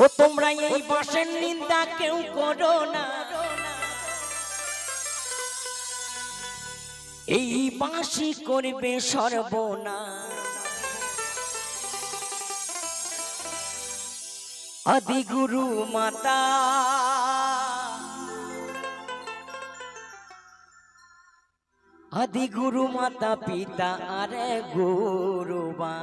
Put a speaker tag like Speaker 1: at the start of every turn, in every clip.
Speaker 1: ও তোমরা এই বাঁশের নিন্দা কেউ করো না, এই বাঁশি করবে সর্বনাশ। আদি গুরু মাতা আদি গুরু মাতা পিতা আরে গুরুবা।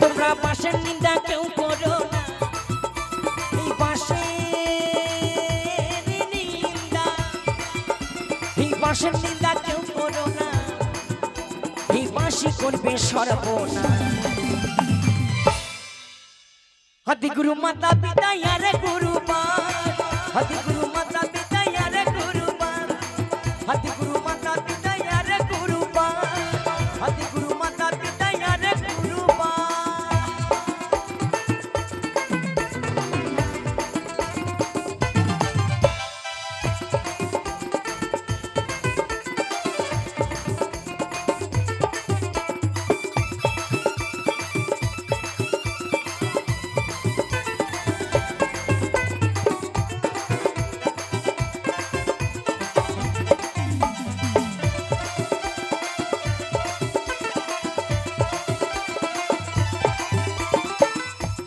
Speaker 1: তোমরা বাঁশের নিন্দা কেউ করো না, এই বাঁশের নিন্দা, এই বাঁশের নিন্দা কেউ করো না, এই বাঁশি করবে সর্বনাশ। আদি গুরু মাতা পিতা আরে গুরুবার, আদি গুরু মাতা পিতা আরে গুরুবার, আদি গুরু মাতা পিতা আরে গুরুবার, আদি গুরু মাতা পিতা আরে গুরুবার।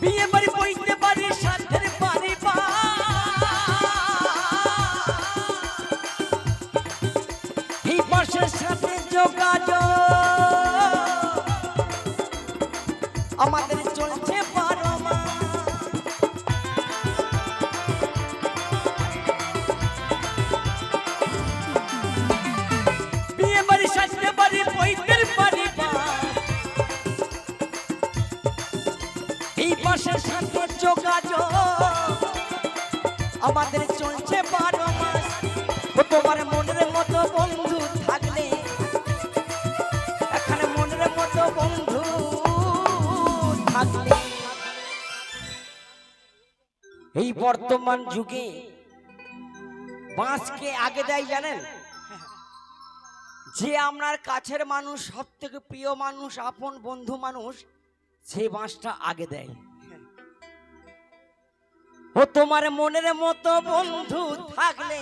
Speaker 1: বিয়ে বাড়ি বইতে পারি সাথের পরিবার, এই বাঁশের সাথে যোগাযোগ আমাদের চলছে 12 মাস। বিয়ে বাড়ি সাথে বাড়ি বইতে পরিবার, এই বাঁশের সাথে যোগাযোগ আমাদের চলছে 12 মাস। ও তোমার মনের মতো বন্ধু থাকলে, এখানে মনের মতো বন্ধু থাকলে, এই বর্তমান যুগে বাঁশকে আগে দেয় জানেন? যে আপনার কাছের মানুষ, সব থেকে প্রিয় মানুষ, আপন বন্ধু মানুষ, সেই বাঁশটা আগে দেয়। ও তোমার মনের মতো বন্ধু থাকলে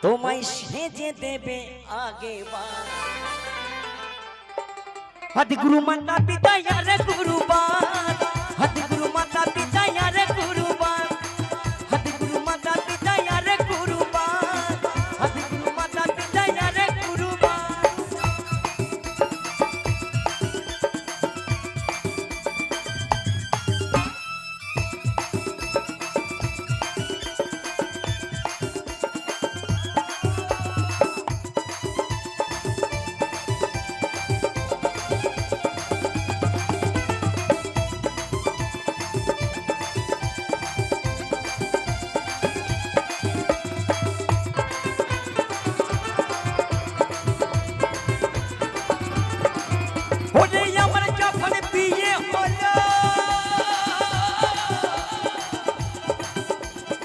Speaker 1: তোমায় সেজে দেবে আগে বার। আদি গুরু মাতা পিতা আরে গুরুবার, আদি গুরু মাতা পিতা আরে গুরুবার, আদি গুরু মাতা পিতা আরে গুরুবার, আদি গুরু মাতা পিতা আরে গুরুবার। ওরে আমার যখন বিয়ে হলো,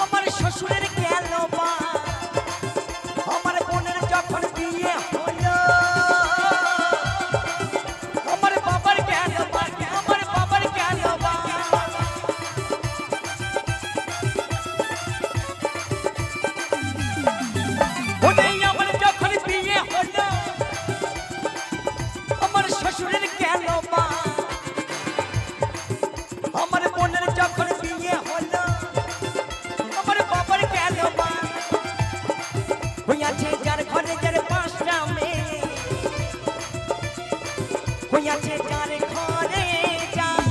Speaker 1: আমার শ্বশুরের গেল বা, আমার বোনের যখন বিয়ে হলো, আমার বাবার গেল বা, আমার বাবার গেল বা। ওরে আমার যখন বিয়ে হলো, আমার শ্বশুরের গেল বা, আমার বোনের যখন বিয়ে হলো, আমার বাবার গেল বা। হইয়াছে যার ঘরে যার 5টা মেয়ে, হইয়াছে যার ঘরে যার,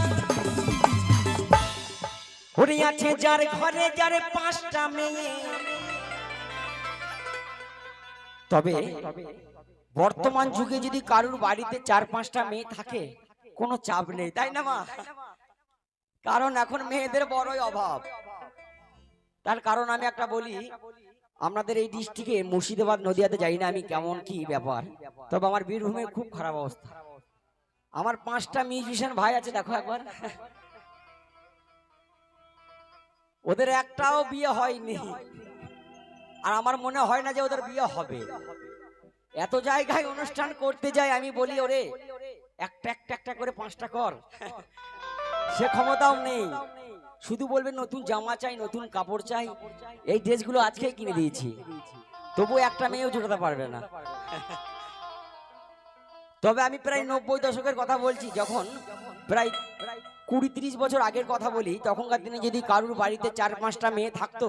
Speaker 1: হইয়াছে যার ঘরে যার 5টা মেয়ে। তবে বর্তমান যুগে যদি কারুর বাড়িতে 4-5টা মেয়ে থাকে কোনো চাপ নেই, তাই না মা? কারণ এখন মেয়েদের বড়ই অভাব। তার কারণ আমি একটা বলি, আমাদের এই ডিস্ট্রিক্টে মুর্শিদাবাদ নদিয়াতে যাই না আমি কেমন কি ব্যাপার, তবে আমার বীরভূমে খুব খারাপ অবস্থা। আমার 5টা মিউজিশিয়ান ভাই আছে, দেখো একবার, ওদের একটাও বিয়ে হয়নি, আর আমার মনে হয় না যে ওদের বিয়ে হবে। এত জায়গায় অনুষ্ঠান করতে যাই, আমি বলি ওরে একটা একটা একটা করে 5টা কর, সে ক্ষমতাও নেই। শুধু বলবে নতুন জামা চাই, নতুন কাপড় চাই। এই ড্রেসগুলো আজকেই কিনে দিয়েছি, তবু একটা মেয়েও জোটাতে পারবে না। তবে আমি প্রায় 90 দশকের কথা বলছি, যখন প্রায় 20-30 বছর আগের কথা বলি, তখনকার দিনে যদি কারুর বাড়িতে 4-5টা মেয়ে থাকতো,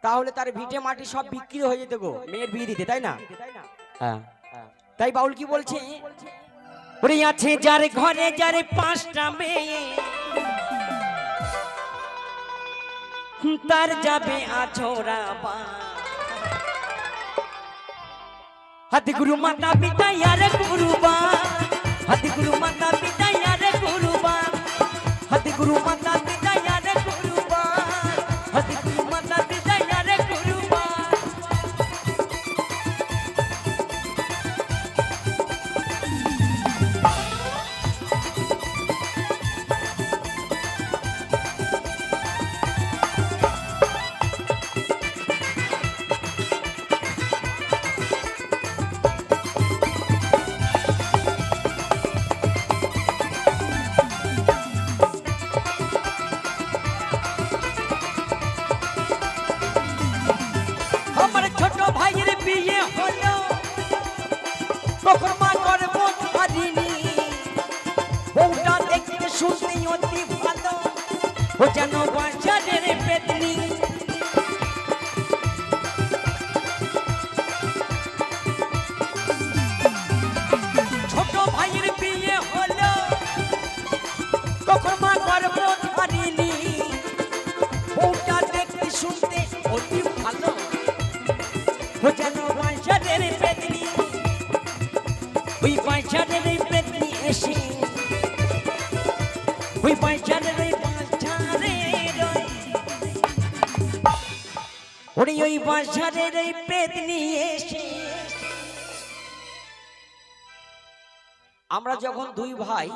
Speaker 1: তাহলে তার ভিটে মাটি সব বিক্রি হয়ে যেত গো মেয়ের বিয়ে দিতে, তাই না? হ্যাঁ, তাই বাউল কি বলছে, ওরে আছে যার ঘরে যার 5টা মেয়ে, তার যাবে আছোরা বা। হাতি গুরু মাতা পিতা ইয়ারে গুরুবা, হাতি গুরু মাতা পিতা ইয়ারে গুরুবা, হাতি গুরু মাতা পিতা ইয়ারে গুরুবা, হাতি গুরু মাতা পিতা ইয়ারে গুরুবা। আমার ছোট ভাইয়ের বিয়ে হলো, তখন মা গর্ব ধরিনি, বউটা দেখতে শুনতে অতি ভালো, ও যেন বাজারের পেতনি। ছোট ভাইয়ের বিয়ে হলো, তখন মা গর্ব ধরিনি, বউটা দেখতে শুনতে অতি ভালো, ও যেন বাজারের পেতনি। ওই বাজারের পেতনি এসে, ওই বাজারের ওরে ওই বাজারের পেতনি এসে। আমরা যখন 2 ভাই,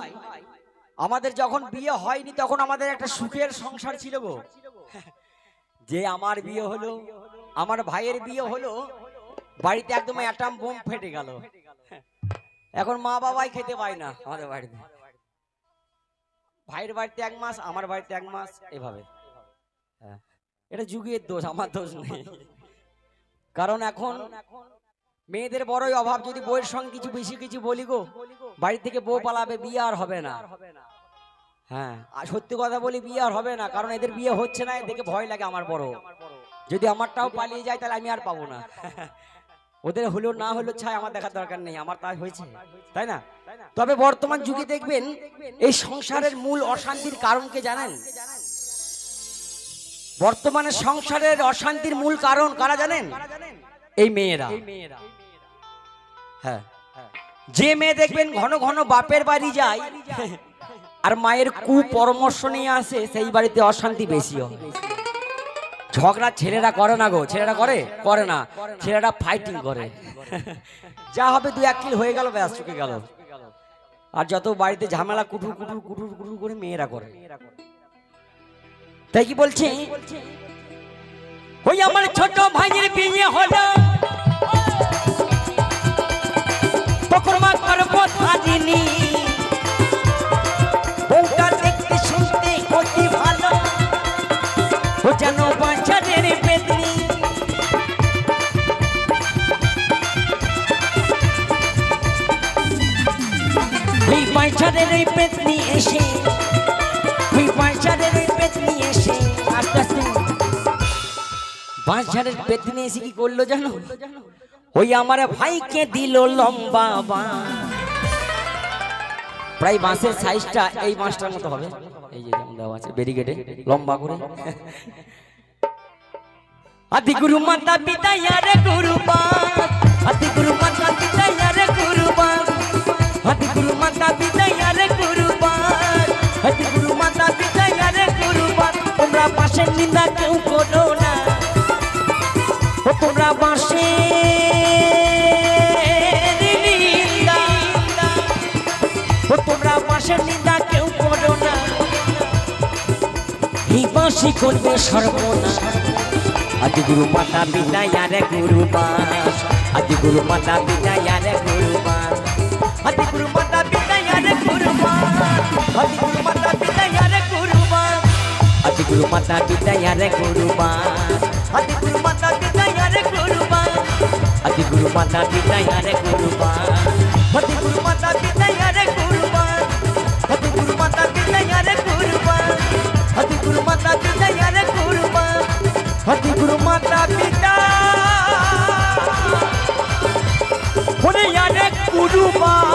Speaker 1: আমাদের যখন বিয়ে হয়নি, তখন আমাদের একটা সুখের সংসার ছিল গো, যে আমার বিয়ে হলো, আমার ভাইয়ের বিয়ে হলো, বাড়িতে একদম অ্যাটম বোম ফেটে গেল। এখন মা বাবাই খেতে পায় না আমাদের বাড়িতে, ভাইয়ের বাড়িতে 1 মাস, আমার বাড়িতে 1 মাস, এভাবে। এটা যুগের দোষ, আমার দোষ নেই। কারণ এখন মেয়েদের বড়ই অভাব। যদি বউয়ের সঙ্গে কিছু বেশি কিছু বলি গো, বাড়ি থেকে বউ পালাবে, বিয়ে আর হবে না। হ্যাঁ, আর সত্যি কথা বলি, বিয়ে আর হবে না, কারণ এদের বিয়ে হচ্ছে না, দেখে ভয় লাগে আমার বড়। যদি আমারটাও পালিয়ে যায় তাহলে আমি আর পাবো না। ওদের হলো না হলো ছাই আমার দেখার দরকার নেই, আমার তাই হয়েছে, তাই না? তবে বর্তমান যুগে দেখবেন এই সংসারের মূল অশান্তির কারণ কে জানেন? বর্তমানে সংসারের অশান্তির মূল কারণ কারা জানেন? এই মেয়েরা। হ্যাঁ, যে মেয়ে দেখবেন ঘন ঘন বাপের বাড়ি যায় আর মায়ের কুপরামর্শ নিয়ে আসে, সেই বাড়িতে অশান্তি বেশি হয়। ঝগড়া ছেলেরা করে না গো, ছেলেরা করে না, ছেলেরা ফাইটিং করে। যা হবে 2-1 কিল হয়ে গেল, ব্যাস চুকে গেল। আর যত বাড়িতে ঝামেলা কুটুর কুটুর কুটুর কুটুর করে মেয়েরা করে। তাই কি বলছে, ওই আমার ছোট ভাইয়ের বিয়ে হলো, তখন মা গর্ব ধরিনি, বউটা দেখতে শুনতে অতি ভালো, ও যেন বাজারের পেতনি। ওই বাজারের পেতনি এসে, ওই বাজারের পেতনি এসে, আস্তে আস্তে বাজারের পেতনি এসে কি করলো জানো? ওই আমার ভাইকে দিল লম্বা বাঁশ। প্রায় বাঁশের সাইজটা এই বাঁশটার মতো হবে, এই যে যেমন দেওয়া আছে ব্যারিকেডে, লম্বা করে। আদি গুরু মাতা পিতা ইয়ারে গুরু বাঁশ, हति गुरु माता पिता यारे कुर्बान हति गुरु माता पिता यारे कुर्बान हति गुरु माता पिता यारे कुर्बान তোমরা পাশের নিন্দা কেউ করো না ও তোমরা পাশের নিন্দা ও তোমরা পাশের নিন্দা কেউ করো না এই বাঁশি করবে সর্বনাশ আদি গুরু মাতা পিতা ইয়ারে কুরবান আদি গুরু মাতা পিতা ইয়ারে কুরবান আদি গুরু মাতা পিতা ইয়ারে কুরবান আদি গুরু মাতা পিতা ইয়ারে কুরবান আদি গুরু মাতা পিতা ইয়ারে কুরবান আদি গুরু মাতা পিতা ইয়ারে কুরবান আদি গুরু মাতা পিতা ইয়ারে কুরবান আদি গুরু মাতা পিতা ইয়ারে কুরবান আদি গুরু মাতা পিতা ইয়ারে কুরবান আদি গুরু মাতা পিতা ইয়ারে কুরবান हति गुरु माता पिता बोले यारे कुर्बान।